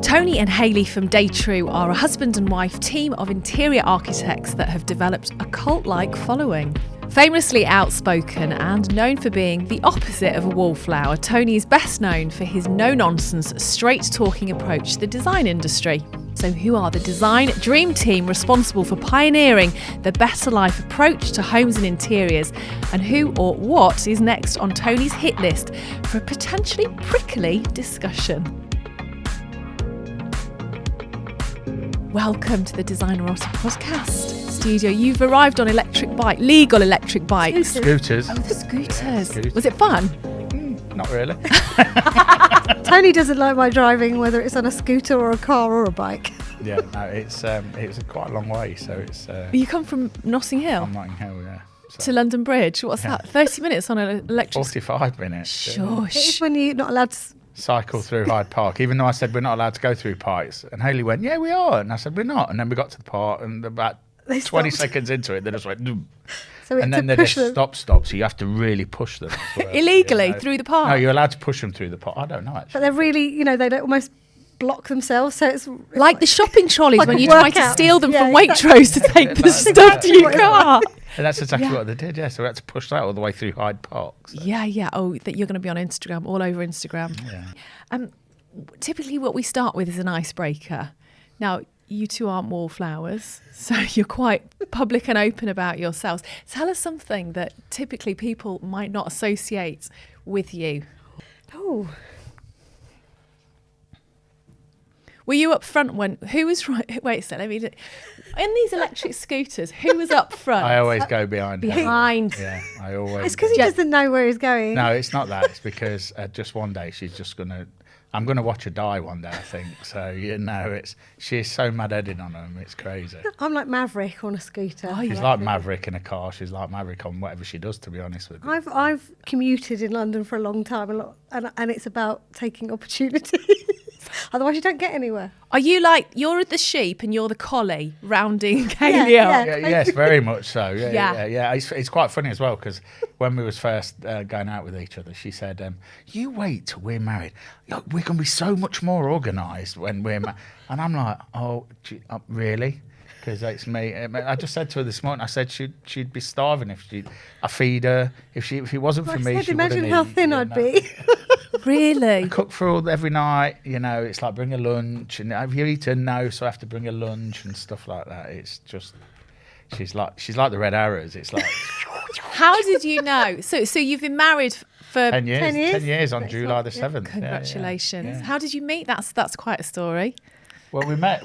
Tony and Hayley from Day True are a husband and wife team of interior architects that have developed a cult-like following. Famously outspoken and known for being the opposite of a wallflower, Tony is best known for his no-nonsense, straight-talking approach to the design industry. So who are the design dream team responsible for pioneering the better life approach to homes and interiors? And who or what is next on Tony's hit list for a potentially prickly discussion? Welcome to the Designerati podcast studio. You've arrived on legal electric bikes. Scooters. Oh, the scooters. Yeah, scooters. Was it fun? Not really. Tony doesn't like my driving, whether it's on a scooter or a car or a bike. Yeah, no, it's quite a long way, so it's. You come from Notting Hill I'm Notting Hill, yeah. So to London Bridge. What's that? 30 minutes on an electric. 45 minutes. Shush. It's when you're not allowed to. Cycle through Hyde Park, even though I said we're not allowed to go through parks. And Hayley went, yeah, we are. And I said, we're not. And then we got to the park, and about They 20 stopped. seconds into it, they just went, "Doom." So And then they push just them. stop. So you have to really push them. as well, Illegally you know. through the park? No, you're allowed to push them through the park. I don't know, But actually. they're really, they don't almost block themselves. So it's Like the shopping trolleys Like when a you try to workout. steal them from Yeah, Waitrose to take the That's stuff to your exactly car. And that's exactly Yeah. what they did, yeah. So we had to push that all the way through Hyde Park. So. Yeah. Oh, that you're going to be on Instagram, all over Instagram. Yeah. Typically what we start with is an icebreaker. Now, you two aren't wallflowers, so you're quite public and open about yourselves. Tell us something that typically people might not associate with you. Oh, Were you up front who was right? Wait a second, in these electric scooters, who was up front? I always go behind. her. Behind. Yeah, I always. it's because he doesn't know where he's going. No, it's not that. It's because just one day I'm gonna watch her die one day, I think. So she's so mad-headed on them. It's crazy. I'm like Maverick on a scooter. Oh, She's like Maverick in a car. She's like Maverick on whatever she does. To be honest with you. I've commuted in London for a long time, and it's about taking opportunities. Otherwise, you don't get anywhere. Are you like, you're the sheep and you're the collie rounding Hayley yeah. up? Yes, very much so. Yeah. Yeah. It's quite funny as well because when we was first going out with each other, she said, "You wait till we're married. Look, we're gonna be so much more organised when we're married." And I'm like, "Oh, really?" Because it's me. I just said to her this morning. I said she'd be starving if I feed her. If it wasn't for I me, said, she imagine wouldn't how eat, thin you I'd know. be. Really? Cook for all every night, it's like bring a lunch and have you eaten? No, so I have to bring a lunch and stuff like that. It's just she's like the Red Arrows. It's like How did you know? So you've been married for 10 years. 10 years? 10 years on That's July not- the yeah. 7th. Yeah, Congratulations. yeah. How did you meet? That's quite a story. Well, we met.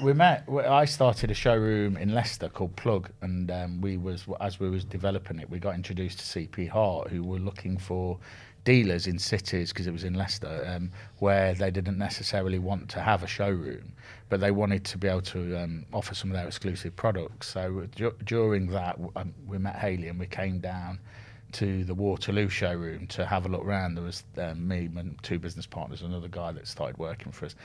I started a showroom in Leicester called Plug, and as we was developing it, we got introduced to CP Hart, who were looking for dealers in cities because it was in Leicester, where they didn't necessarily want to have a showroom, but they wanted to be able to offer some of their exclusive products. So during that, we met Hayley and we came down to the Waterloo showroom to have a look around. There was me and two business partners, another guy that started working for us.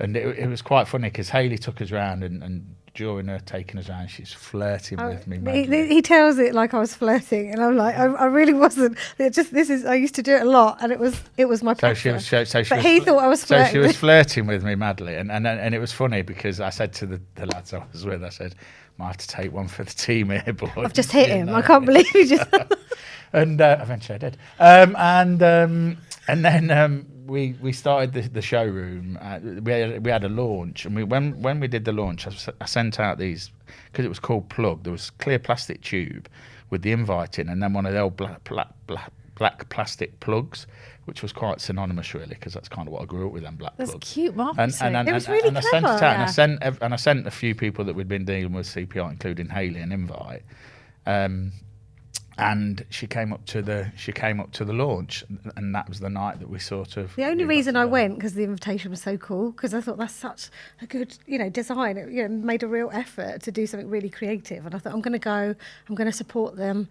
And it was quite funny because Hayley took us around and during her taking us around, she's flirting with me. He tells it like I was flirting, and I'm like, I really wasn't. I used to do it a lot, and it was my So she passion. was. But he thought I was So flirting. she was flirting with me madly, and it was funny because I said to the lads I was with, I said, "I might have to take one for the team here, boy." I've just hit him. I can't believe you just. And eventually I did. And then we started the showroom. We had a launch, and when we did the launch, I sent out these because it was called Plug. There was clear plastic tube with the invite in, and then one of the old black plastic plugs, which was quite synonymous really, because that's kind of what I grew up with. Them black That's plugs. cute marketing. It was really I sent it out, clever. and I sent a few people that we'd been dealing with CPR, including Hayley, an invite. And she came up to the launch, and that was the night that we sort of. The only we got reason I together. went because the invitation was so cool, because I thought that's such a good design. It made a real effort to do something really creative, and I thought I'm going to go, I'm going to support them.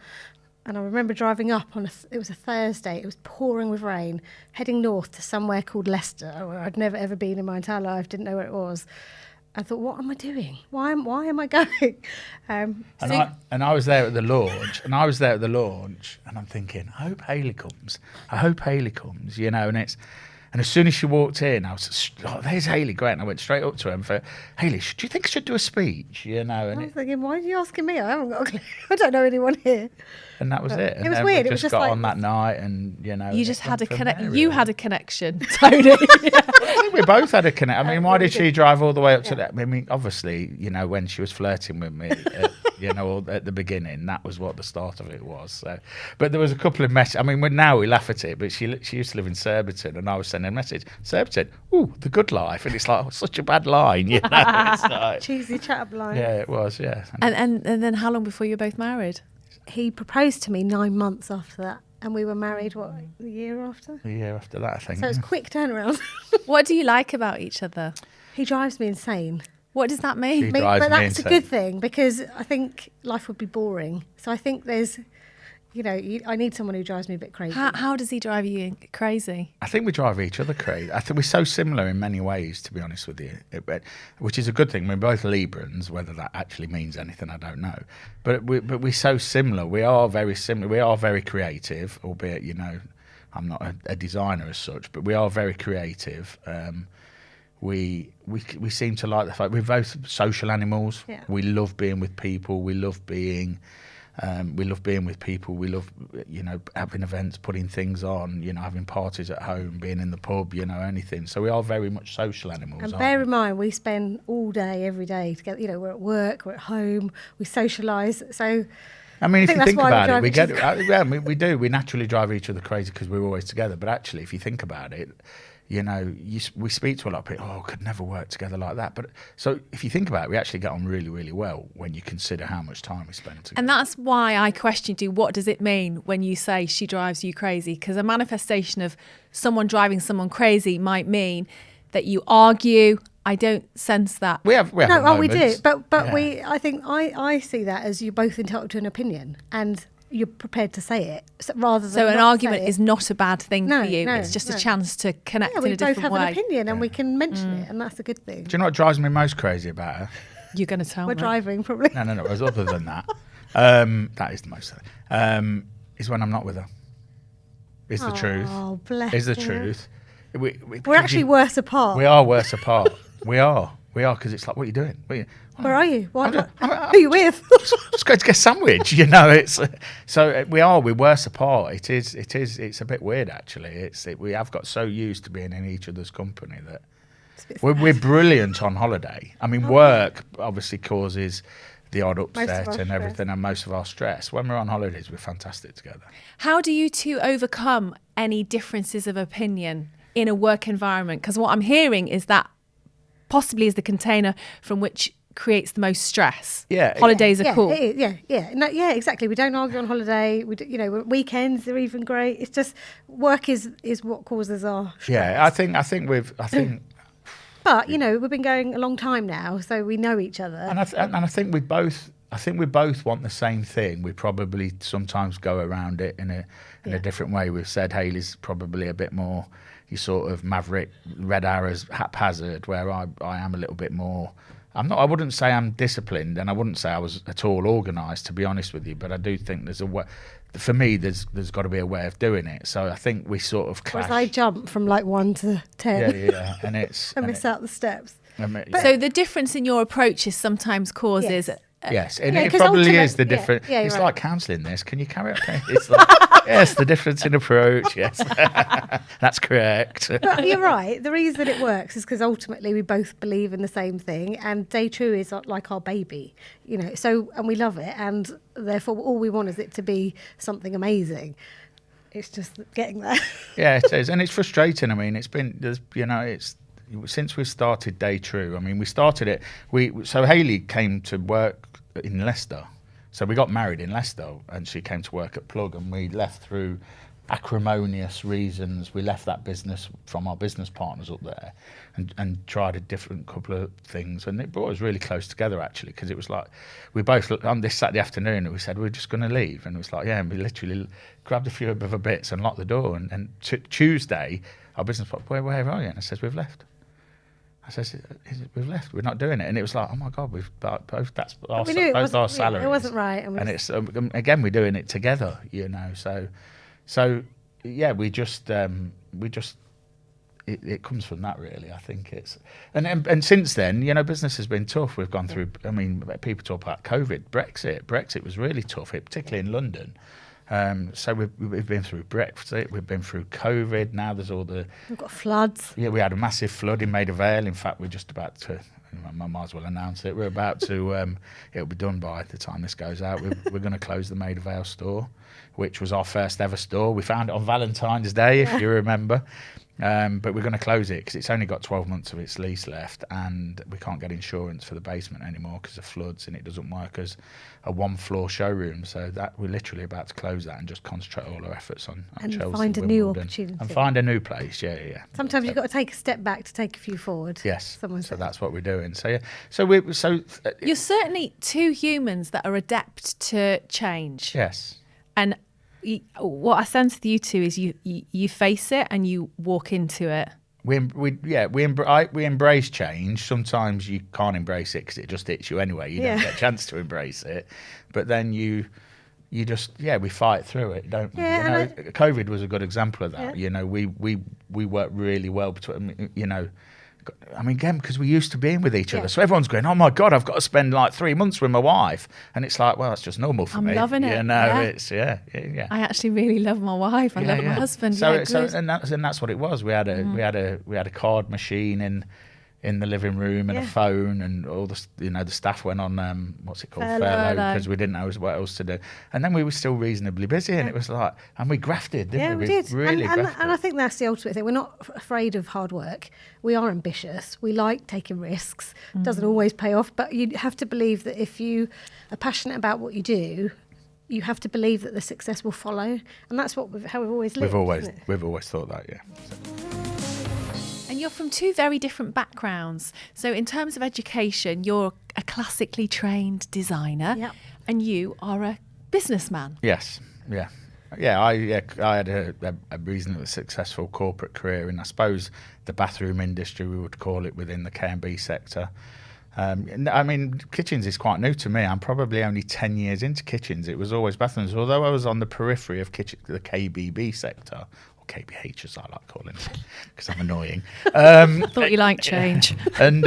And I remember driving up it was a Thursday, it was pouring with rain, heading north to somewhere called Leicester, where I'd never ever been in my entire life, didn't know where it was. I thought, what am I doing? Why am I going? And I was there at the launch, and I'm thinking, I hope Hayley comes, and And as soon as she walked in, I was, oh, there's Hayley, great. And I went straight up to her and said, Hayley, do you think I should do a speech? You know, and I was thinking, why are you asking me? I haven't got a clue. I don't know anyone here. and that was it. And It was then weird. We It was just just got like on that night, and you know, You it just went had a from connect. there, You really. had a connection, Tony. I think we both had a connect. I mean, why did she drive all the way up to that? I mean, obviously, you know, when she was flirting with me, you know, at the beginning, that was what the start of it was. So, but there was a couple of messages. I mean, now we laugh at it, but she used to live in Surbiton, and I was sending a message, Surbiton, ooh, the good life, and it's like, oh, such a bad line, you know. It's like, Cheesy chat line. yeah, it was, yeah. and then how long before you were both married? He proposed to me 9 months after that, and we were married, what, the year after? The year after that, I think. So it's quick turnaround. What do you like about each other? He drives me insane. What does that mean? She drives But me that's a insane. good thing, because I think life would be boring. So I think there's, you know, I need someone who drives me a bit crazy. How does he drive you crazy? I think we drive each other crazy. I think we're so similar in many ways, to be honest with you, which is a good thing. We're both Librans. Whether that actually means anything, I don't know. But we're so similar. We are very similar. We are very creative, albeit, you know, I'm not a designer as such, but we are very creative. We seem to like the fact we're both social animals. Yeah. We love being with people. We love being with people. We love, you know, having events, putting things on, you know, having parties at home, being in the pub, you know, anything. So we are very much social animals. And aren't bear we? in mind, we spend all day, every day together. You know, we're at work, we're at home, we socialise. So I mean, if think you that's think why we about it, drive we each get other- yeah, we do. We naturally drive each other crazy because we're always together. But actually, if you think about it, you know, we speak to a lot of people. Oh, could never work together like that. But so if you think about it, we actually get on really, really well when you consider how much time we spend together. And that's why I questioned you. What does it mean when you say she drives you crazy? Because a manifestation of someone driving someone crazy might mean that you argue. I don't sense that. we have no, oh, we do. moments. But Yeah. I think I see that as you're both entitled to an opinion, and you're prepared to say it, rather than So an not argument say it. is not a bad thing No, for you. no, It's just no. a chance to connect Yeah, in we a both different have way. an opinion, and we can mention it, and that's a good thing. Do you know what drives me most crazy about her? You're going to tell We're me. driving, probably. No. It was other than that. That is the most. Is when I'm not with her. Is the truth. Oh, bless Is the her. truth. We're actually worse apart. We are worse apart. We are because it's like, what are you doing? Where are you? What, I'm- who are you with? Just going to get a sandwich, you know. It's so we're worse apart. It's a bit weird actually. We have got so used to being in each other's company that we're brilliant on holiday. I mean, work obviously causes the odd upset our and stress. everything, and most of our stress. When we're on holidays, we're fantastic together. How do you two overcome any differences of opinion in a work environment? Because what I'm hearing is that possibly is the container from which creates the most stress. Yeah. Holidays are yeah, cool. it is, yeah. No, yeah, exactly. We don't argue on holiday. We do, you know, weekends are even great. It's just work is what causes our stress. Yeah, I think But you know, we've been going a long time now, so we know each other. And I think we both want the same thing. We probably sometimes go around it in a different way. We've said Hayley's probably a bit more, you sort of maverick, red arrows, haphazard, where I am a little bit more. I wouldn't say I'm disciplined, and I wouldn't say I was at all organised, to be honest with you. But I do think there's a way. For me, there's got to be a way of doing it. So I think we sort of clash. Whereas I jump from like 1 to 10. Yeah, and it's. I and miss out the steps. So the difference in your approaches sometimes causes. Yes. Yes, and Yeah, it 'cause probably is the ultimate- yeah, difference. yeah, you're It's right. like counselling this. Can you carry on? It's like, yes, the difference in approach. Yes, that's correct. But you're right. The reason it works is because ultimately we both believe in the same thing, and Day True is like our baby, you know. So, and we love it, and therefore all we want is it to be something amazing. It's just getting there. Yeah, it is, and it's frustrating. I mean, it's since we started Day True. I mean, we started it. So Hayley came to work in Leicester. So we got married in Leicester, and she came to work at Plug, and we left through acrimonious reasons. We left that business from our business partners up there, and tried a different couple of things, and it brought us really close together actually, because it was like we both on this Saturday afternoon we said we're just going to leave, and it was like, yeah, and we literally grabbed a few other bits and locked the door, and Tuesday our business partner, where are you? And I says, we've left. I says, we've left. We're not doing it. And it was like, oh my God, we've both. That's our, We knew it both our wasn't- salaries. it wasn't right, and we And just- it's again, we're doing it together, you know. So yeah, we just it comes from that, really. I think it's and since then, you know, business has been tough. We've gone through. I mean, people talk about COVID, Brexit was really tough, particularly in London. So we've been through Brexit, we've been through COVID. Now there's all the We've got floods. Yeah, we had a massive flood in Maida Vale. In fact, we're just about to. I might as well announce it. We're about to. It'll be done by the time this goes out. We're going to close the Maida Vale store, which was our first ever store. We found it on Valentine's Day, if you remember. But we're going to close it because it's only got 12 months of its lease left, and we can't get insurance for the basement anymore because of floods, and it doesn't work as a one-floor showroom. So that we're literally about to close that and just concentrate all our efforts on And Chelsea, find a new Wimbledon, opportunity. and find a new place. Yeah. Sometimes you've got to take a step back to take a few forward. Yes. Someone So said. that's what we're doing. So You're certainly two humans that are adept to change. yes. And what I sense with you two is you face it and you walk into it. We embrace change. Sometimes you can't embrace it because it just hits you anyway. You don't get a chance to embrace it, but then you just we fight through it, don't we? Yeah, You know, and COVID was a good example of that. Yeah. You know, we worked really well between. You know, I mean, again, because we used to being with each other, Yeah. so everyone's going, "Oh my God, I've got to spend like 3 months with my wife," and it's like, well, that's just normal for I'm me. loving it, You know, yeah. it's yeah. I actually really love my wife. I love my husband. So, good. and that's what it was. We had a card machine in the living room and a Yeah. phone, and all the staff went on what's it called, Furlough. because we didn't know what else to do. And then we were still reasonably busy, and it was like, and we grafted, didn't Yeah, we? we did. Really and grafted. I think that's the ultimate thing. We're not afraid of hard work. We are ambitious. We like taking risks. Doesn't always pay off, but you have to believe that if you are passionate about what you do, you have to believe that the success will follow. And that's how we've always lived. isn't it? We've always thought that, yeah. And you're from two very different backgrounds. So in terms of education, you're a classically trained designer, Yep. and you are a businessman. Yes, yeah. I had a reasonably successful corporate career in, I suppose, the bathroom industry, we would call it, within the K&B sector. I mean, kitchens is quite new to me. I'm probably only 10 years into kitchens. It was always bathrooms, although I was on the periphery of the KBB sector, or KBH as I like calling it, because I'm annoying. Thought you liked change. And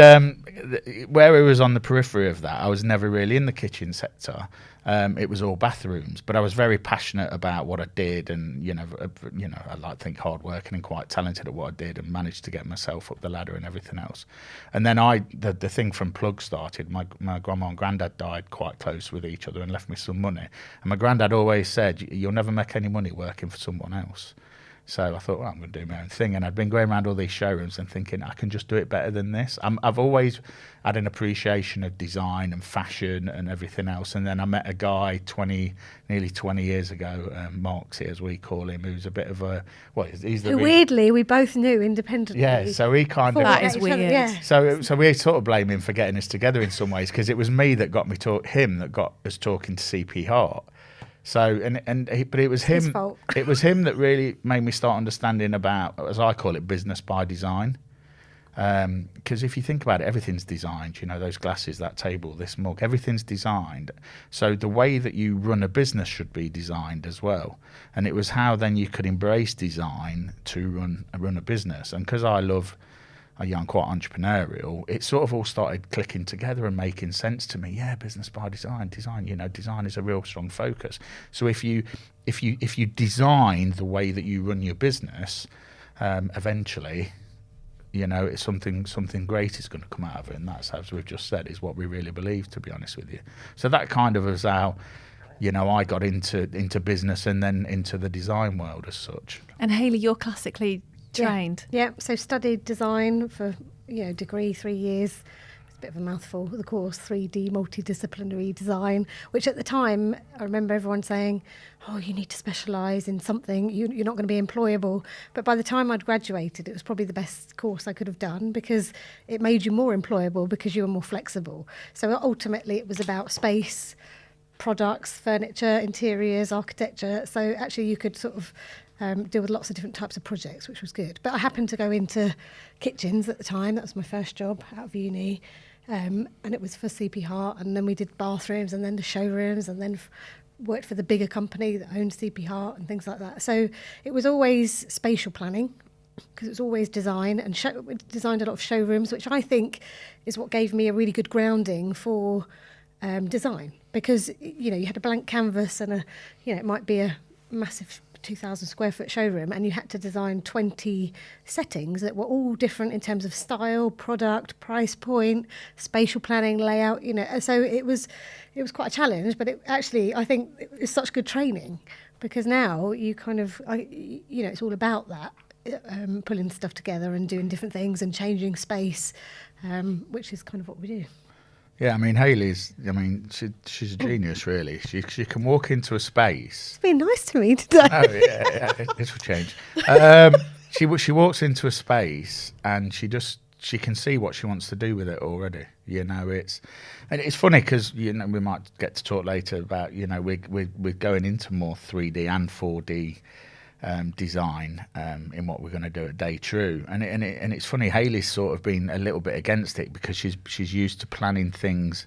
where I was on the periphery of that, I was never really in the kitchen sector. It was all bathrooms, but I was very passionate about what I did, and I like to think hardworking and quite talented at what I did, and managed to get myself up the ladder and everything else. And then the thing from Plug started. My grandma and granddad died quite close with each other and left me some money. And my granddad always said, "You'll never make any money working for someone else." So I thought, well, I'm going to do my own thing. And I'd been going around all these showrooms and thinking, I can just do it better than this. I've always had an appreciation of design and fashion and everything else. And then I met a guy nearly 20 years ago, Marksy, as we call him, who's a bit of a, he's the... Who weirdly we both knew independently. Yeah, so he kind of... That is Each other, weird. yeah. So we sort of blame him for getting us together in some ways, because it was me that got him that got us talking to CP Hart. So but it was him. His fault. It was him that really made me start understanding about, as I call it, business by design. Because if you think about it, everything's designed. You know, those glasses, that table, this mug, everything's designed. So the way that you run a business should be designed as well. And it was how then you could embrace design to run a business. And because I'm quite entrepreneurial, it sort of all started clicking together and making sense to me. Yeah, business by design, design is a real strong focus. So if you design the way that you run your business, eventually, it's something great is going to come out of it. And that's, as we've just said, is what we really believe, to be honest with you. So that kind of was how, I got into business and then into the design world as such. And Hayley, you're classically trained. Yeah, so studied design for degree 3 years. It's a bit of a mouthful. The course 3D multidisciplinary design, which at the time I remember everyone saying, "Oh, you need to specialise in something. You're not going to be employable." But by the time I'd graduated, it was probably the best course I could have done, because it made you more employable because you were more flexible. So ultimately, it was about space, products, furniture, interiors, architecture. So actually, you could sort of deal with lots of different types of projects, which was good. But I happened to go into kitchens at the time. That was my first job out of uni. And it was for CP Hart. And then we did bathrooms and then the showrooms, and then worked for the bigger company that owned CP Hart and things like that. So it was always spatial planning. because it was always design and designed a lot of showrooms, which I think is what gave me a really good grounding for design, because you had a blank canvas and it might be a massive 2,000 square foot showroom, and you had to design 20 settings that were all different in terms of style, product, price point, spatial planning, layout. So it was quite a challenge, but I think it was such good training, because now you kind of it's all about that. Pulling stuff together and doing different things and changing space, which is kind of what we do. Yeah, I mean, Hayley's, she's a genius, really. She can walk into a space. It's been nice to me today. Oh, yeah, this will change. She walks into a space and she can see what she wants to do with it already. It's funny because we might get to talk later about we're going into more 3D and 4D design in what we're going to do at Day True, and it's funny. Hayley's sort of been a little bit against it because she's used to planning things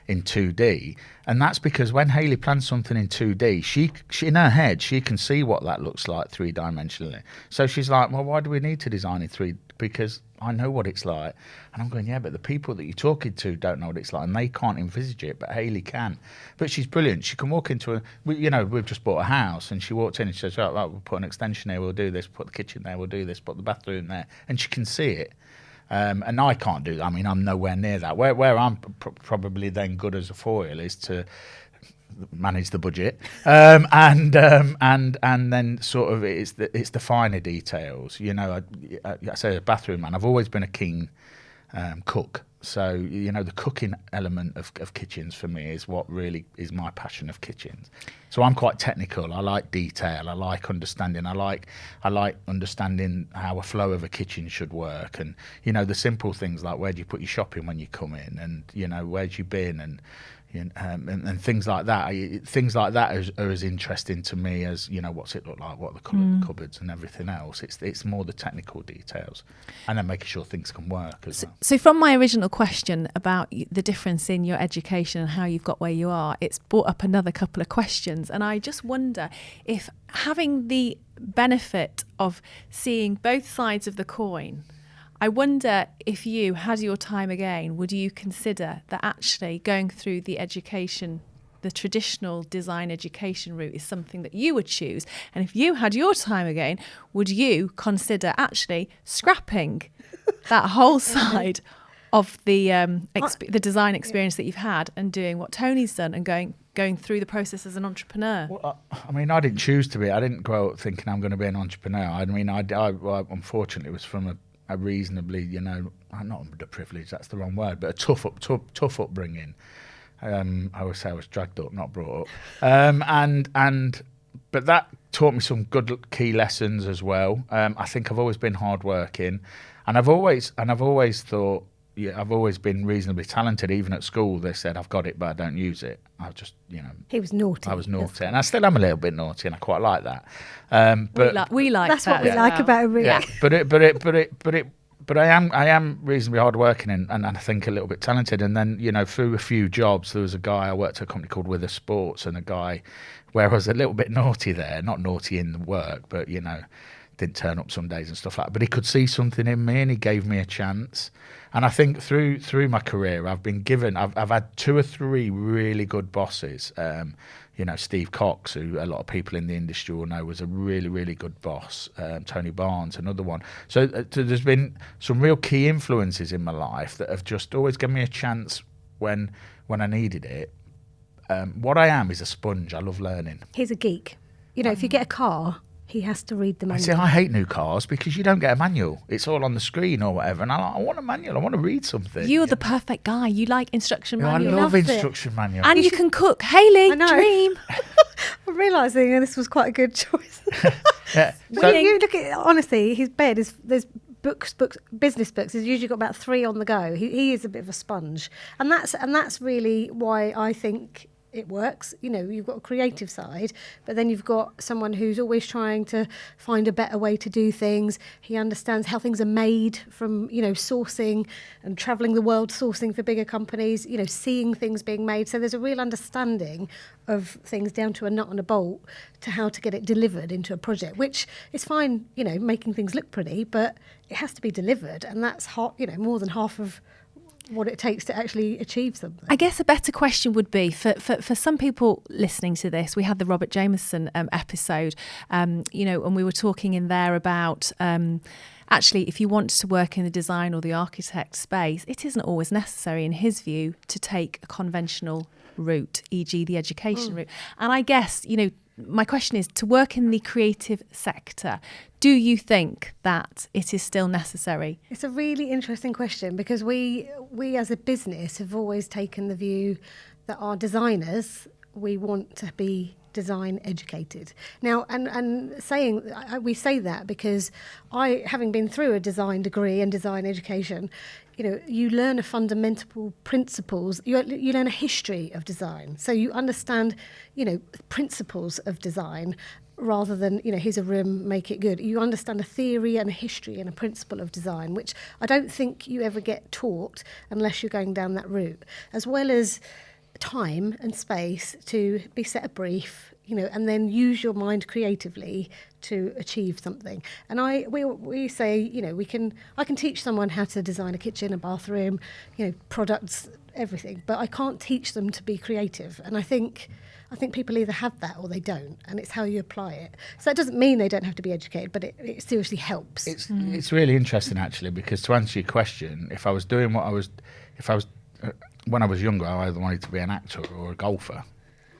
in 2D, and that's because when Hayley plans something in 2D, she in her head she can see what that looks like 3-dimensionally. So she's like, well, why do we need to design in 3D? Because I know what it's like. And I'm going, yeah, but the people that you're talking to don't know what it's like, and they can't envisage it, but Hayley can. But she's brilliant. She can walk into we've just bought a house, and she walked in and she says, right, we'll put an extension here, we'll do this, put the kitchen there, we'll do this, put the bathroom there, and she can see it. And I can't do that. I mean, I'm nowhere near that. Where I'm probably then good as a foil is to manage the budget, and then sort of it's the finer details. I say a bathroom man. I've always been a keen cook, so the cooking element of kitchens for me is what really is my passion of kitchens. So I'm quite technical. I like detail. I like understanding. I like understanding how a flow of a kitchen should work, and the simple things like where do you put your shopping when you come in, and where's your bin, and things like that. Things like that are as interesting to me as what's it look like, what are the colour of the cupboards and everything else. It's more the technical details, and then making sure things can work as well. So from my original question about the difference in your education and how you've got where you are, it's brought up another couple of questions, and I just wonder if having the benefit of seeing both sides of the coin, I wonder if you had your time again, would you consider that actually going through the education, the traditional design education route is something that you would choose? And if you had your time again, would you consider actually scrapping that whole side of the design experience that you've had and doing what Tony's done and going through the process as an entrepreneur? Well, I didn't choose to be. I didn't grow up thinking I'm going to be an entrepreneur. I unfortunately was from a reasonably, not underprivileged, that's the wrong word, but a tough upbringing. I always say I was dragged up, not brought up. But that taught me some good key lessons as well. I think I've always been hardworking, and I've always thought, I've always been reasonably talented. Even at school, they said I've got it, but I don't use it. I just, He was naughty. I was naughty, and I still am a little bit naughty, and I quite like that. But we like that's that. what we like about him, really. Yeah, but I am reasonably hardworking and I think a little bit talented. And then through a few jobs, there was a guy I worked at a company called Wither Sports, and a guy where I was a little bit naughty there, not naughty in the work, but didn't turn up some days and stuff like that. But he could see something in me, and he gave me a chance. And I think through my career, I've had 2 or 3 really good bosses. Steve Cox, who a lot of people in the industry will know was a really, really good boss. Tony Barnes, another one. So there's been some real key influences in my life that have just always given me a chance when I needed it. What I am is a sponge. I love learning. He's a geek. If you get a car, he has to read the manual. I hate new cars because you don't get a manual. It's all on the screen or whatever. And I want a manual. I want to read something. You're the perfect guy. You like instruction manuals. I love instruction manuals. And you can cook. Hayley, dream. I'm realising this was quite a good choice. Yeah. You look at, honestly, his bed is, there's books, business books. He's usually got about 3 on the go. He is a bit of a sponge. And that's really why I think it works. You know, you've got a creative side, but then you've got someone who's always trying to find a better way to do things. He understands how things are made from, you know, sourcing and travelling the world, sourcing for bigger companies, you know, seeing things being made. So there's a real understanding of things down to a nut and a bolt to how to get it delivered into a project, which is fine, you know, making things look pretty, but it has to be delivered. And that's you know, more than half of what it takes to actually achieve something. I guess a better question would be for some people listening to this. We had the Robert Jameson episode, you know, and we were talking in there about actually, if you want to work in the design or the architect space, it isn't always necessary, in his view, to take a conventional route, e.g. the education route. And I guess, you know, my question is, to work in the creative sector, do you think that it is still necessary? It's a really interesting question, because we as a business have always taken the view that our designers, we want to be design educated. Now, and we say that because having been through a design degree and design education, you know, you learn a fundamental principles. You learn a history of design, so you understand, you know, principles of design rather than, you know, here's a room, make it good. You understand a theory and a history and a principle of design, which I don't think you ever get taught unless you're going down that route, as well as time and space to be set a brief, you know, and then use your mind creatively to achieve something. And we say, you know, I can teach someone how to design a kitchen, a bathroom, you know, products, everything, but I can't teach them to be creative. And I think people either have that or they don't, and it's how you apply it. So that doesn't mean they don't have to be educated, but it seriously helps. It's really interesting, actually, because to answer your question, if I was doing when I was younger, I either wanted to be an actor or a golfer.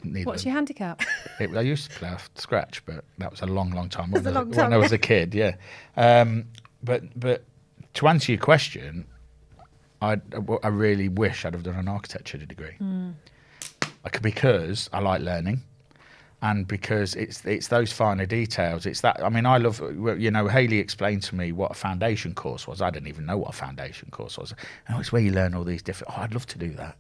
Neither. What's your handicap? I used to play off scratch, but that was a long time when I was a kid. Yeah, but to answer your question, I really wish I'd have done an architecture degree, because I like learning, and because it's those finer details. It's that, I mean, I love, you know, Hayley explained to me what a foundation course was. I didn't even know what a foundation course was. And it's where you learn all these different. I'd love to do that.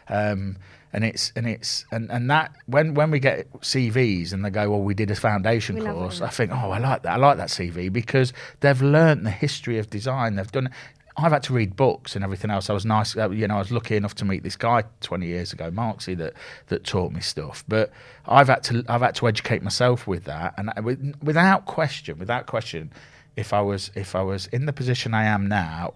And that when we get CVs and they go, well, we did a foundation course, I think, I like that. I like that CV, because they've learnt the history of design. They've done. I've had to read books and everything else. I was nice, you know. I was lucky enough to meet this guy 20 years ago, Marksy, that taught me stuff. But I've had to educate myself with that, and without question, if I was in the position I am now,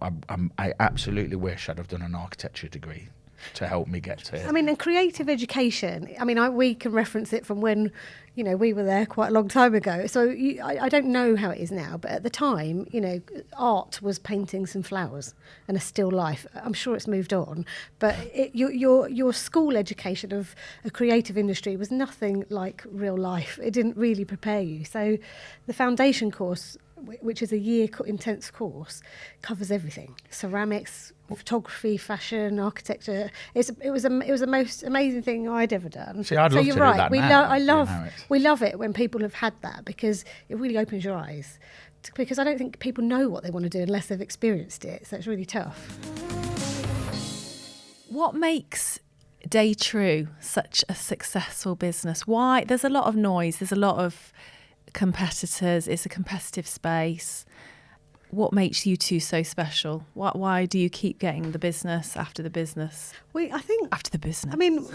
I absolutely wish I'd have done an architecture degree to help me get to it. I mean, and creative education, I mean, we can reference it from when, you know, we were there quite a long time ago. So I don't know how it is now, but at the time, you know, art was painting some flowers and a still life. I'm sure it's moved on, but your school education of a creative industry was nothing like real life. It didn't really prepare you. So the foundation course, which is a year intense course, covers everything: ceramics, photography, fashion, architecture. It was the most amazing thing I'd ever done. See, I'd love to do that now. We love it when people have had that, because it really opens your eyes. Because I don't think people know what they want to do unless they've experienced it. So it's really tough. What makes Day True such a successful business? Why? There's a lot of noise. There's a lot of competitors. It's a competitive space. What makes you two so special? Why do you keep getting the business after the business? After the business. I mean,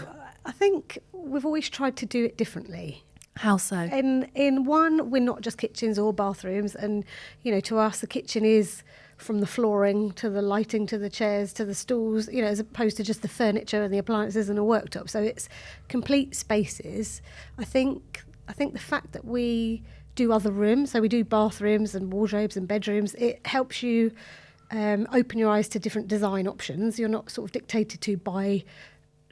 I think we've always tried to do it differently. How so? In one, we're not just kitchens or bathrooms, and you know, to us, the kitchen is from the flooring to the lighting to the chairs to the stools, you know, as opposed to just the furniture and the appliances and a worktop. So it's complete spaces. I think the fact that we do other rooms, so we do bathrooms and wardrobes and bedrooms, it helps you open your eyes to different design options. You're not sort of dictated to by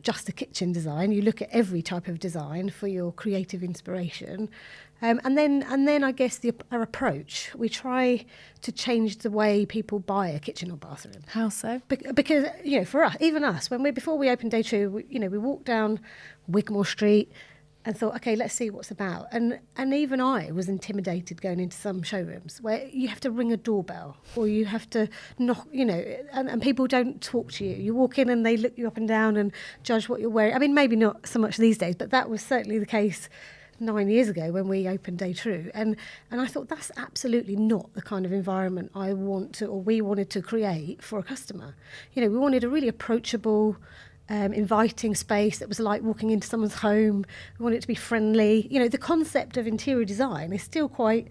just a kitchen design. You look at every type of design for your creative inspiration. And then I guess our approach, we try to change the way people buy a kitchen or bathroom. How so? Because, you know, for us, even us, before we opened Day True, we walked down Wigmore Street, and thought, okay, let's see what's about. And even I was intimidated going into some showrooms where you have to ring a doorbell or you have to knock, and people don't talk to you. You walk in and they look you up and down and judge what you're wearing. I mean, maybe not so much these days, but that was certainly the case 9 years ago when we opened Day True. And I thought that's absolutely not the kind of environment I want to, or we wanted to create for a customer. We wanted a really approachable, inviting space that was like walking into someone's home. We want it to be friendly. The concept of interior design is still quite,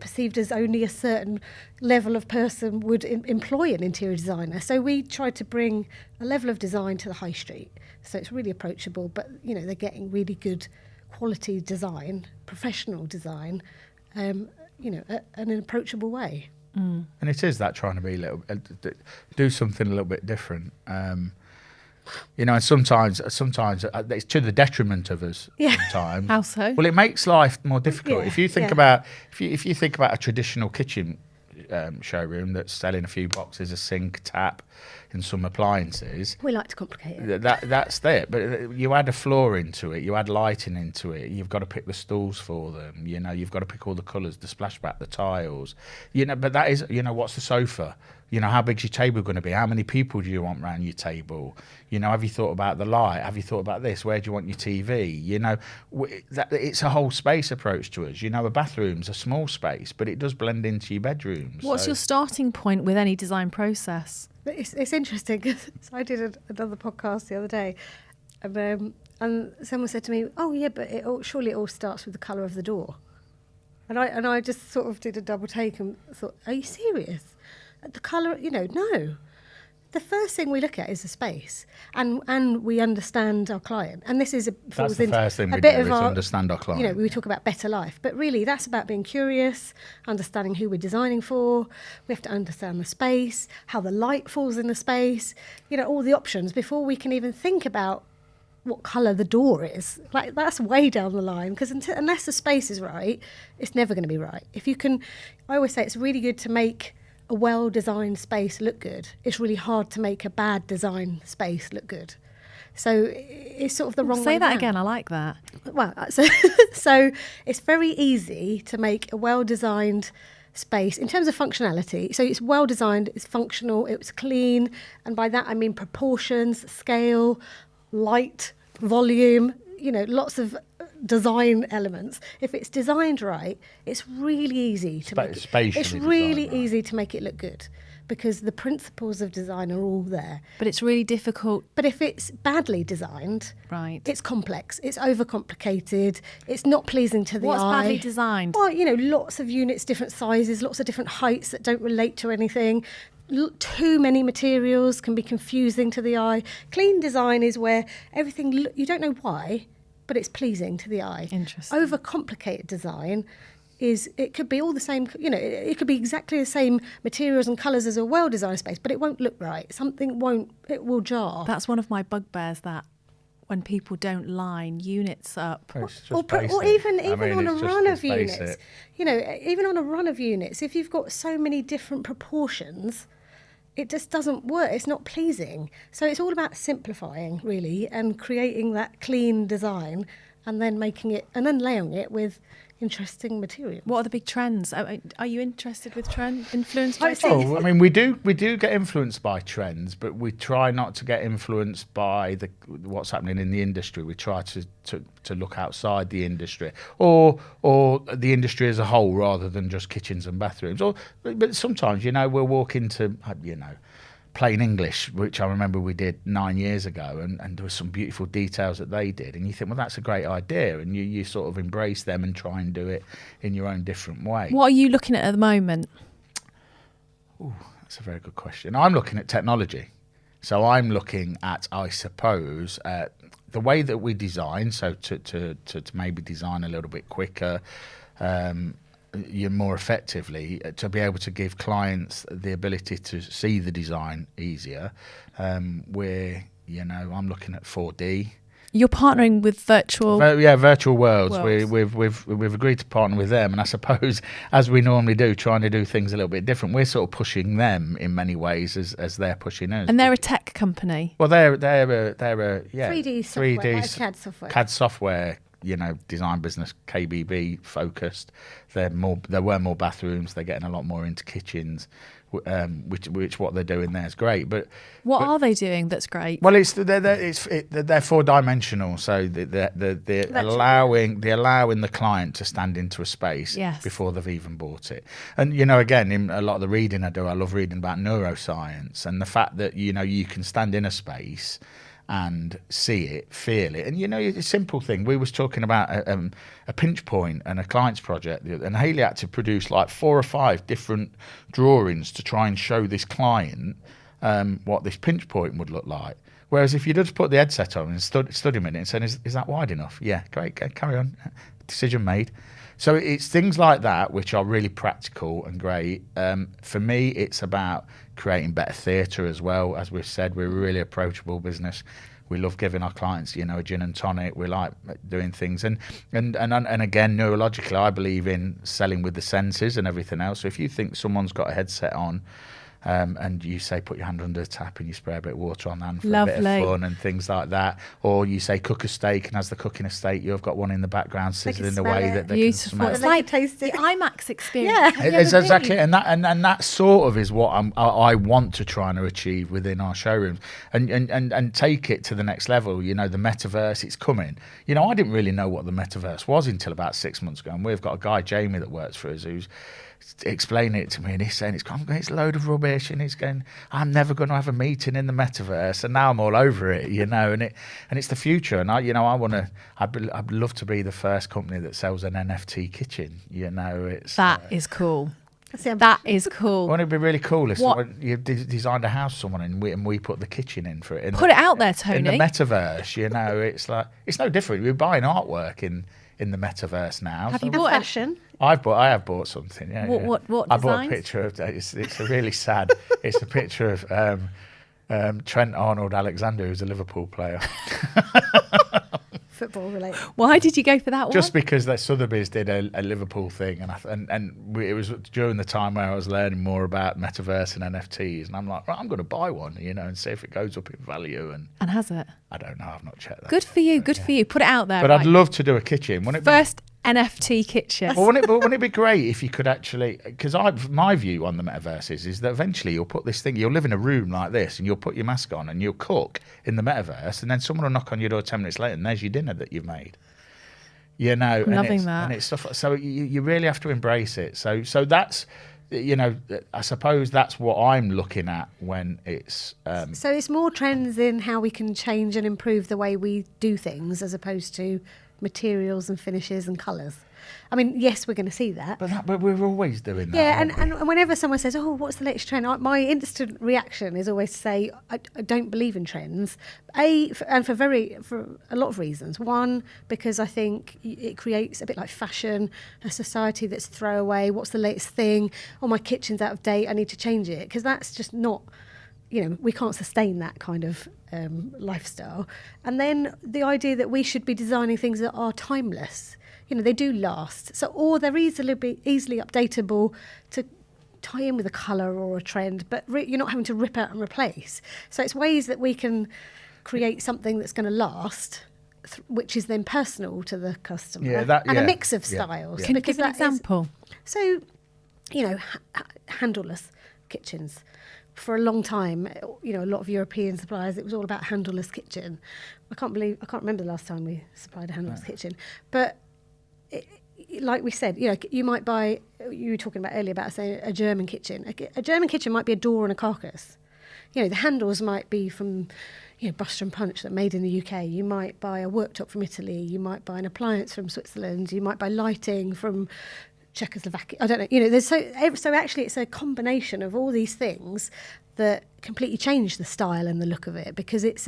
perceived as only a certain level of person would employ an interior designer. So we tried to bring a level of design to the high street. So it's really approachable, but, they're getting really good quality design, professional design, in an approachable way. And it is that trying to be do something a little bit different. And sometimes it's to the detriment of us. Yeah. Sometimes. How so? Well, it makes life more difficult. Yeah, If you think yeah. about if you think about a traditional kitchen showroom that's selling a few boxes, a sink, tap, and some appliances. We like to complicate it. That's it. But you add a floor into it, you add lighting into it. You've got to pick the stools for them. You've got to pick all the colours, the splashback, the tiles. But that is, what's the sofa? How big's your table going to be? How many people do you want around your table? Have you thought about the light? Have you thought about this? Where do you want your TV? It's a whole space approach to us. A bathroom's a small space, but it does blend into your bedroom. What's your starting point with any design process? It's interesting because I did another podcast the other day, and someone said to me, "Oh yeah, but surely it all starts with the colour of the door," and I just sort of did a double take and thought, "Are you serious? The colour, no." The first thing we look at is the space, and we understand our client. And this is that's the first thing we do is understand our client. We talk about better life, but really that's about being curious, understanding who we're designing for. We have to understand the space, how the light falls in the space, all the options before we can even think about what colour the door is. Like, that's way down the line, because unless the space is right, it's never going to be right. I always say it's really good to make a well-designed space look good. It's really hard to make a bad design space look good. So it's sort of the wrong way Say that round. again, I like that. Well, so it's very easy to make a well-designed space in terms of functionality. So it's well-designed, it's functional, it's clean, and by that I mean proportions, scale, light, volume, lots of design elements. If it's designed right, it's really easy to make it. It's really easy to make it look good because the principles of design are all there. But it's really difficult. But if it's badly designed, right, it's complex, it's overcomplicated, it's not pleasing to the eye. What's badly designed? Well, lots of units, different sizes, lots of different heights that don't relate to anything. Too many materials can be confusing to the eye. Clean design is where everything, you don't know why, but it's pleasing to the eye. Interesting. Overcomplicated design it could be all the same, it could be exactly the same materials and colours as a well-designed space, but it won't look right. It will jar. That's one of my bugbears, that when people don't line units up. Or even on a run of units. Even on a run of units, if you've got so many different proportions, it just doesn't work. It's not pleasing. So it's all about simplifying, really, and creating that clean design and then layering it with interesting materials. What are the big trends? Are you interested with influenced by trends? I mean, we do get influenced by trends, but we try not to get influenced by what's happening in the industry. We try to look outside the industry or the industry as a whole, rather than just kitchens and bathrooms. But sometimes, we'll walk into Plain English, which I remember we did 9 years ago, and there were some beautiful details that they did, and you think, well, that's a great idea, and you sort of embrace them and try and do it in your own different way. What are you looking at the moment? Ooh, that's a very good question. I'm looking at technology. So I'm looking at, I suppose, the way that we design, so to maybe design a little bit quicker, more effectively, to be able to give clients the ability to see the design easier. I'm looking at 4D. You're partnering with virtual worlds. We've agreed to partner with them, and I suppose, as we normally do, trying to do things a little bit different. We're sort of pushing them in many ways as they're pushing us. And they're a tech company. Well, they're a 3D software, like CAD software. CAD software design business, KBB focused. There were more bathrooms. They're getting a lot more into kitchens, which what they're doing there is great. But what are they doing that's great? Well, they're 4-dimensional, so they're allowing the client to stand into a space before they've even bought it. And again, in a lot of the reading I do, I love reading about neuroscience and the fact that you can stand in a space and see it, feel it. And it's a simple thing. We was talking about a pinch point and a client's project, and Hayley had to produce like 4 or 5 different drawings to try and show this client what this pinch point would look like. Whereas if you just put the headset on and stood a minute and said, is that wide enough? Yeah, great, carry on. Decision made. So it's things like that which are really practical and great. For me, it's about creating better theatre as well. As we've said, we're a really approachable business. We love giving our clients, a gin and tonic. We like doing things, and again, neurologically, I believe in selling with the senses and everything else. So if you think someone's got a headset on, and you say put your hand under the tap and you spray a bit of water on the hand for a bit of fun and things like that, or you say cook a steak, and as they're cooking a steak, you've got one in the background sizzling the way that they can smell. It's like taste it. the IMAX experience. It's exactly, and that sort of is what I want to try and achieve within our showrooms, and take it to the next level. The metaverse, it's coming. I didn't really know what the metaverse was until about 6 months ago, and we've got a guy, Jamie, that works for us, who's explaining it to me, and he's saying it's a load of rubbish, and he's going, I'm never going to have a meeting in the metaverse, and now I'm all over it, and it's the future, and I'd love to be the first company that sells an NFT kitchen. That is cool. That is cool. Wouldn't it be really cool if you designed a house, someone, and we put the kitchen in for it? Put it out there, Tony. In the metaverse, it's like, it's no different. We're buying artwork in the metaverse now. Have you bought fashion? I have bought something. Yeah. What I bought a picture of. It's a really sad. It's a picture of Trent Arnold-Alexander, who's a Liverpool player. Football related. Why did you go for that one? Just because that Sotheby's did a Liverpool thing, and it was during the time where I was learning more about metaverse and NFTs, and I'm like, right, I'm going to buy one, and see if it goes up in value. And has it? I don't know. I've not checked that. Good for you. Good for you. Put it out there. But I'd love to do a kitchen. First NFT kitchen. Well, wouldn't it be great if you could actually? Because my view on the metaverse is that eventually you'll put this thing. You'll live in a room like this, and you'll put your mask on, and you'll cook in the metaverse, and then someone will knock on your door 10 minutes later, and there's your dinner that you've made. I'm loving that. And it's stuff. So you really have to embrace it. So that's. I suppose that's what I'm looking at when it's. So it's more trends in how we can change and improve the way we do things, as opposed to materials and finishes and colours. I mean, yes, we're going to see that. But we're always doing that. Yeah, and whenever someone says, "Oh, what's the latest trend?" my instant reaction is always to say, "I don't believe in trends." For a lot of reasons. One, because I think it creates a bit like fashion, a society that's throwaway. What's the latest thing? Oh, my kitchen's out of date. I need to change it, because that's just not. We can't sustain that kind of lifestyle. And then the idea that we should be designing things that are timeless. They do last. Or they're easily updatable to tie in with a colour or a trend, but you're not having to rip out and replace. So it's ways that we can create something that's going to last, which is then personal to the customer. A mix of styles. Can you give an example? Handleless kitchens. For a long time, a lot of European suppliers, it was all about handleless kitchen. I can't remember the last time we supplied a handleless kitchen. But like we said, you might buy. You were talking about earlier about, say, a German kitchen. A German kitchen might be a door and a carcass. The handles might be from, Buster and Punch, that made in the UK. You might buy a worktop from Italy. You might buy an appliance from Switzerland. You might buy lighting from Czechoslovakia. I don't know. There's so actually it's a combination of all these things that completely change the style and the look of it, because it's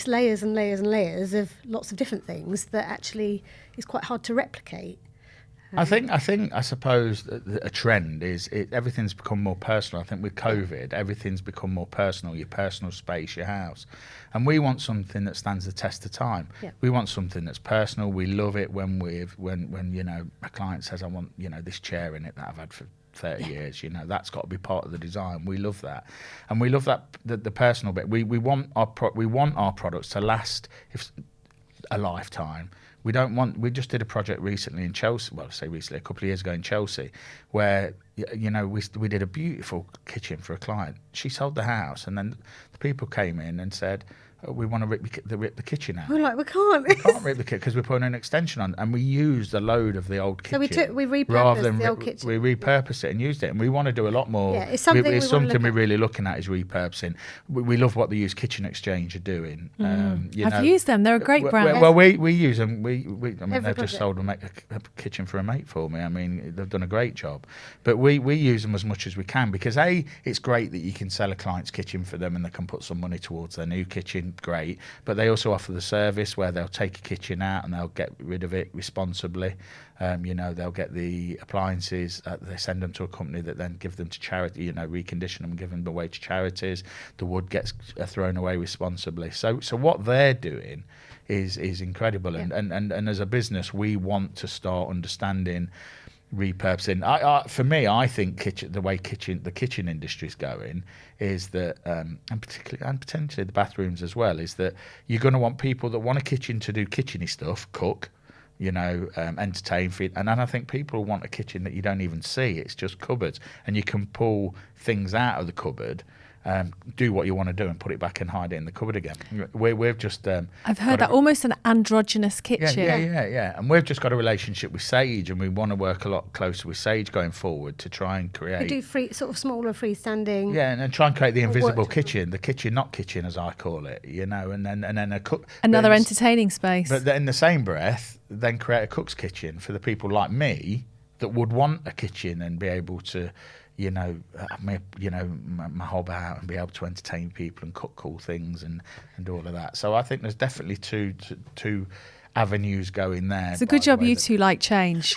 layers and layers and layers of lots of different things that actually is quite hard to replicate. I suppose a trend is everything's become more personal. I think with COVID, everything's become more personal. Your personal space, your house, and we want something that stands the test of time. Yeah. We want something that's personal. We love it when a client says, "I want this chair in it that I've had for 30 years." That's got to be part of the design. We love that, and we love that the personal bit. We want our products to last a lifetime. We don't want. We just did a project recently in Chelsea. Well, I say recently, a couple of years ago in Chelsea, where we did a beautiful kitchen for a client. She sold the house, and then the people came in and said, we want to rip the kitchen out. We're like, we can't. We can't rip the kitchen because we're putting an extension on, and we used a load of the old kitchen. So we repurposed the old kitchen. We repurposed it and used it, and we want to do a lot more. Yeah, it's something we're really looking at is repurposing. We love what the used Kitchen Exchange are doing. I've used them; they're a great brand. Well, we use them. I mean, they've just sold a kitchen for a mate for me. I mean, they've done a great job. But we use them as much as we can because it's great that you can sell a client's kitchen for them and they can put some money towards their new kitchen. Great, but they also offer the service where they'll take a kitchen out and they'll get rid of it responsibly. They'll get the appliances, they send them to a company that then give them to charity, recondition them and give them away to charities. The wood gets thrown away responsibly. So what they're doing is incredible. Yeah. And as a business, we want to start understanding repurposing. For me, I think the kitchen industry is going is that, and potentially the bathrooms as well, is that you're going to want people that want a kitchen to do kitcheny stuff, cook, entertain, feed, and then I think people want a kitchen that you don't even see. It's just cupboards, and you can pull things out of the cupboard. Do what you want to do and put it back and hide it in the cupboard again. We've just I've heard that almost an androgynous kitchen. Yeah. And we've just got a relationship with Sage, and we want to work a lot closer with Sage going forward to try and create. We do sort of smaller freestanding. Yeah, and try and create the invisible kitchen, the kitchen not kitchen as I call it, and then a cook. Another entertaining space. But in the same breath, then create a cook's kitchen for the people like me that would want a kitchen and be able to. My hob out and be able to entertain people and cook cool things and all of that. So I think there's definitely two avenues going there. It's a good job you two like change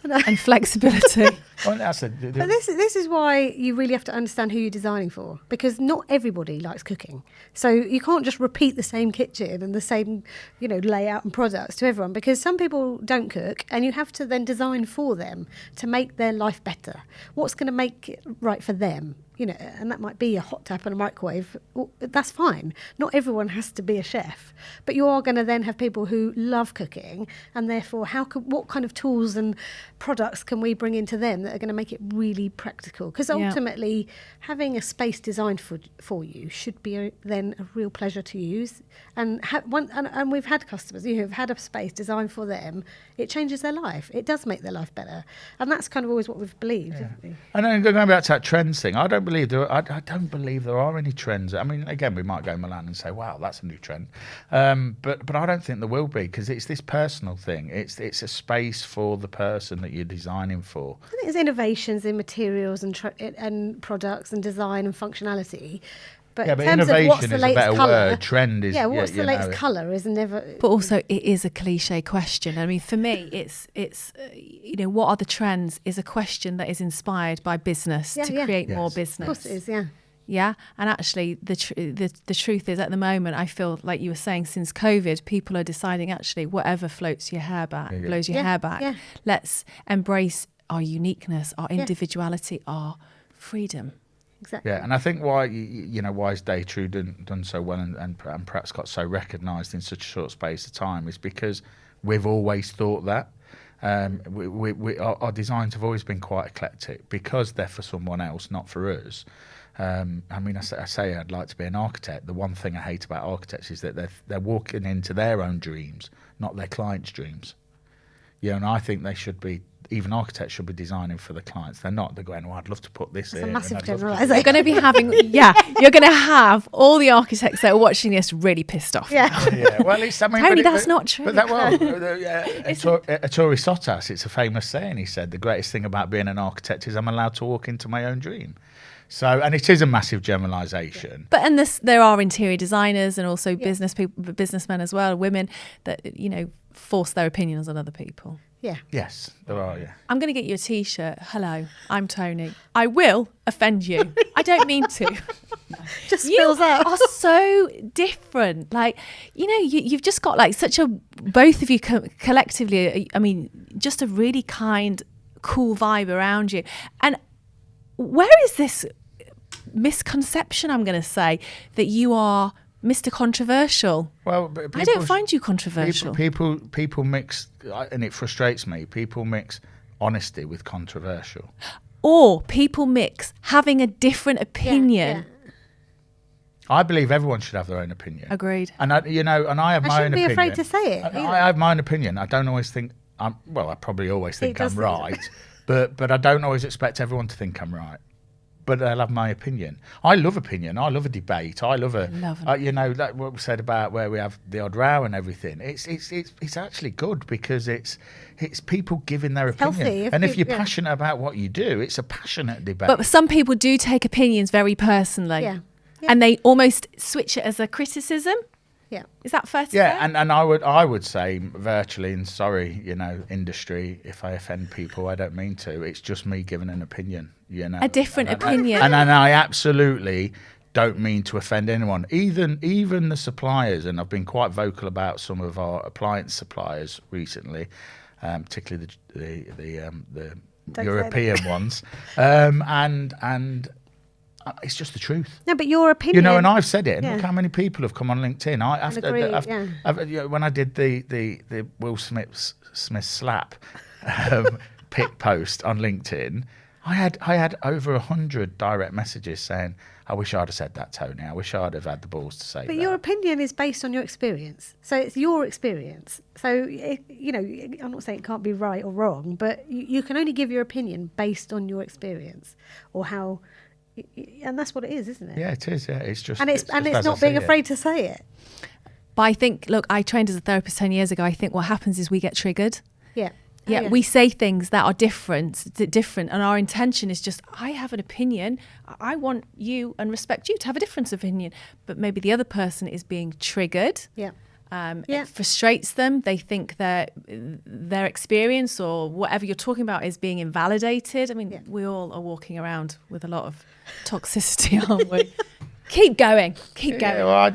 and flexibility. Well, but this is why you really have to understand who you're designing for, because not everybody likes cooking. So you can't just repeat the same kitchen and the same, layout and products to everyone, because some people don't cook, and you have to then design for them to make their life better. What's going to make it right for them? And that might be a hot tap and a microwave. Well, that's fine. Not everyone has to be a chef, but you are going to then have people who love cooking, and therefore, what kind of tools and products can we bring into them that are going to make it really practical? Because ultimately, having a space designed for you should be then a real pleasure to use. And we've had customers who have had a space designed for them. It changes their life. It does make their life better, and that's kind of always what we've believed. Yeah. And then going back to that trends thing, I don't believe there are any trends. I mean, again, we might go in Milan and say, "Wow, that's a new trend," but I don't think there will be, because it's this personal thing. It's a space for the person that you're designing for. I think there's innovations in materials and products and design and functionality. But innovation is a better word. Trend is what's the latest colour is never. But also, it is a cliche question. I mean, for me, it's what are the trends is a question that is inspired by business to create more business. Of course, it is. Yeah. Yeah, and actually, the truth is, at the moment, I feel like you were saying, since COVID, people are deciding actually whatever floats your hair back, blows your hair back. Yeah. Let's embrace our uniqueness, our individuality, our freedom. Exactly. Yeah, and I think why is Day True done so well and perhaps got so recognised in such a short space of time is because we've always thought that. Our designs have always been quite eclectic because they're for someone else, not for us. I say I'd like to be an architect. The one thing I hate about architects is that they're walking into their own dreams, not their clients' dreams. And I think they should be. Even architects should be designing for the clients. They're not. They're going, I'd love to put this in. It's a massive generalisation. You're going to be having, you're going to have all the architects that are watching this really pissed off. Yeah. Well, Tony, that's not true. But Ettore Sotas, it's a famous saying. He said, the greatest thing about being an architect is I'm allowed to walk into my own dream. So, and it is a massive generalisation. But there are interior designers and also businessmen as well, women that, force their opinions on other people. Yeah. Yes, there are, I'm going to get you a T-shirt. Hello, I'm Tony. I will offend you. I don't mean to. Just spills out. You are so different. Like, you've just got like both of you collectively, I mean, just a really kind, cool vibe around you. And where is this misconception, I'm going to say, that you are Mr. Controversial. Well, I don't find you controversial. People mix, and it frustrates me. People mix honesty with controversial. Or people mix having a different opinion. Yeah. I believe everyone should have their own opinion. Agreed. And I have my own opinion. I shouldn't be afraid to say it. I have my own opinion. I don't always think I probably always think I'm right, but I don't always expect everyone to think I'm right. But I'll have my opinion. I love opinion. I love a debate. I love like what we said about where we have the odd row and everything. It's actually good because it's people giving their opinion. Healthy, if you're passionate about what you do, it's a passionate debate. But some people do take opinions very personally. Yeah. And they almost switch it as a criticism. Yeah. Is that fair to say? Yeah, and I would say virtually, and sorry, industry, if I offend people, I don't mean to. It's just me giving an opinion, A different opinion. And I absolutely don't mean to offend anyone, even the suppliers. And I've been quite vocal about some of our appliance suppliers recently, particularly the European ones, and. It's just the truth. No, but your opinion. And I've said it. And look how many people have come on LinkedIn. When I did the Will Smith slap pic post on LinkedIn, I had over 100 direct messages saying, "I wish I'd have said that, Tony. I wish I'd have had the balls to say that." But your opinion is based on your experience. So it's your experience. So, I'm not saying it can't be right or wrong, but you can only give your opinion based on your experience or how. And that's what it is, isn't it? Yeah, it is. Yeah, it's just and it's not being afraid to say it. But I think, look, I trained as a therapist 10 years ago. I think what happens is we get triggered. Yeah. Yeah, we say things that are different, and our intention is just, I have an opinion. I want you and respect you to have a different opinion, but maybe the other person is being triggered. Yeah. It frustrates them. They think their experience or whatever you're talking about is being invalidated. I mean, we all are walking around with a lot of toxicity, aren't we? Keep going. Well, I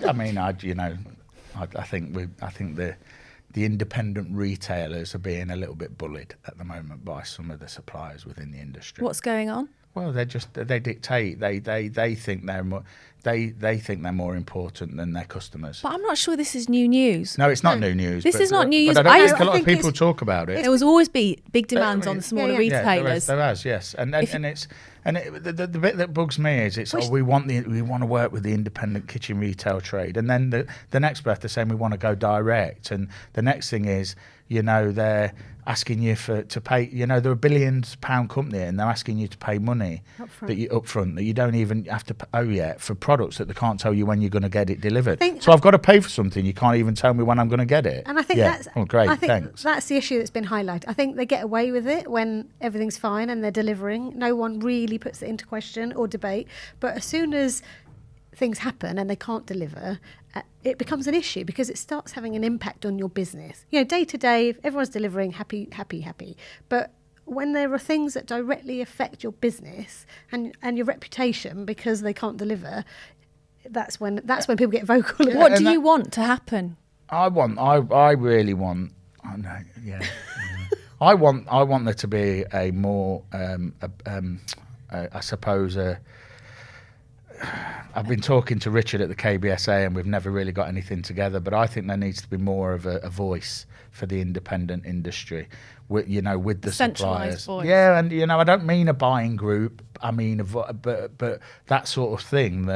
think the independent retailers are being a little bit bullied at the moment by some of the suppliers within the industry. What's going on? Well, they dictate. They think they're more. They think they're more important than their customers. But I'm not sure this is new news. No, it's not new news. This is not new news. But I don't think a lot of people talk about it. There was always big demands on the smaller retailers. There has, yes, and the bit that bugs me is we want to work with the independent kitchen retail trade, and then the next breath they're saying we want to go direct, and the next thing is they're asking you to pay. They're £1 billion company, and they're asking you to pay money upfront that you don't even have to owe yet for products that they can't tell you when you're going to get it delivered. So I've got to pay for something you can't even tell me when I'm going to get it. And I think thanks. That's the issue that's been highlighted. I think they get away with it when everything's fine and they're delivering. No one really puts it into question or debate. But as soon as things happen and they can't deliver, it becomes an issue because it starts having an impact on your business. Day to day, everyone's delivering happy. But when there are things that directly affect your business and your reputation because they can't deliver, that's when people get vocal. What do you want to happen? I really want. Oh no, yeah. I want there to be a more, I suppose. I've been talking to Richard at the KBSA and we've never really got anything together, but I think there needs to be more of a voice for the independent industry, with the suppliers. Voice. Yeah, and I don't mean a buying group. I mean, but that sort of thing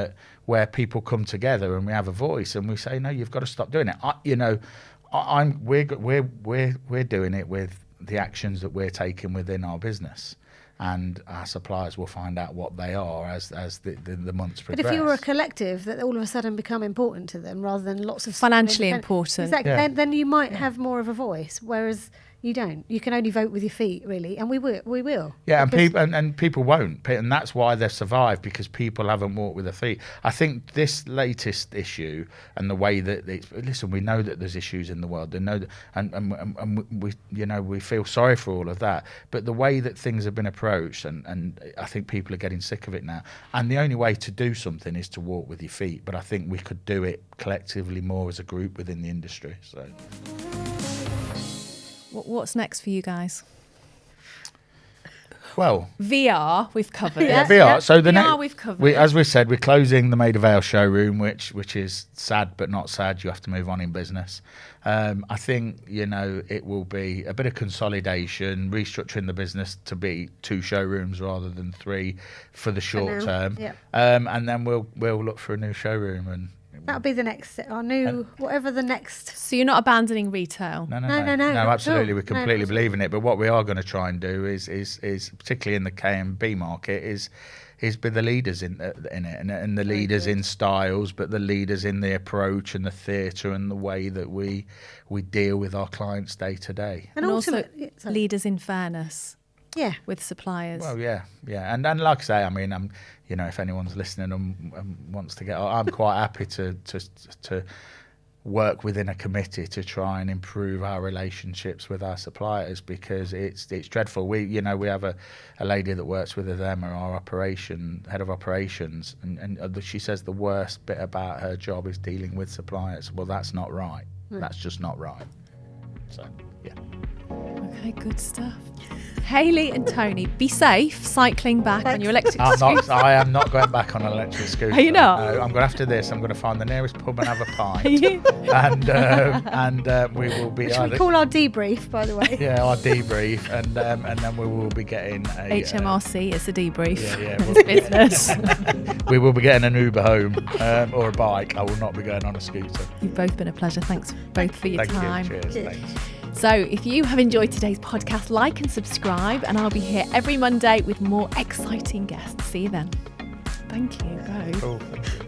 where people come together and we have a voice and we say, no, you've got to stop doing it. We're doing it with the actions that we're taking within our business. And our suppliers will find out what they are as the months progress. But if you were a collective that all of a sudden become important to them rather than lots of financially important, exactly, then you might have more of a voice. Whereas you don't. You can only vote with your feet, really, and we will. Yeah, and people won't, and that's why they've survived, because people haven't walked with their feet. I think this latest issue and the way that we know that there's issues in the world. They know that, and we feel sorry for all of that. But the way that things have been approached, and I think people are getting sick of it now. And the only way to do something is to walk with your feet. But I think we could do it collectively more as a group within the industry. So. What's next for you guys? well, VR we've covered. yeah, VR. So the VR we've covered. as we said, we're closing the Maida Vale showroom, which is sad but not sad. You have to move on in business. I think, it will be a bit of consolidation, restructuring the business to be 2 showrooms rather than 3 for the short term. Yep. And then we'll look for a new showroom, and That'll be the next, our new, whatever the next. So you're not abandoning retail? No, absolutely. We completely absolutely. believe in it. But what we are going to try and do is particularly in the K&B market, is be the leaders in it, and the leaders in styles, but the leaders in the approach and the theatre and the way that we deal with our clients day to day. And also leaders in fairness. Yeah, with suppliers. Well, yeah, and like I say, I mean, I'm, if anyone's listening and wants to I'm quite happy to work within a committee to try and improve our relationships with our suppliers, because it's dreadful. We have a lady that works with them, our head of operations, and she says the worst bit about her job is dealing with suppliers. Well, that's not right. That's just not right. So, yeah. Okay, good stuff. Hayley and Tony, be safe cycling back on your electric scooter. I am not going back on an electric scooter. Are you not? No, I'm going after this. I'm going to find the nearest pub and have a pint. and we will be. Which we call our debrief, by the way. Yeah, our debrief, and then we will be getting a HMRC. It's a debrief. Yeah, it's business. We will be getting an Uber home or a bike. I will not be going on a scooter. You've both been a pleasure. Thanks both for your time. Thank you. Cheers. Thanks. So if you have enjoyed today's podcast, like and subscribe, and I'll be here every Monday with more exciting guests. See you then. Thank you both. Cool. Thank you.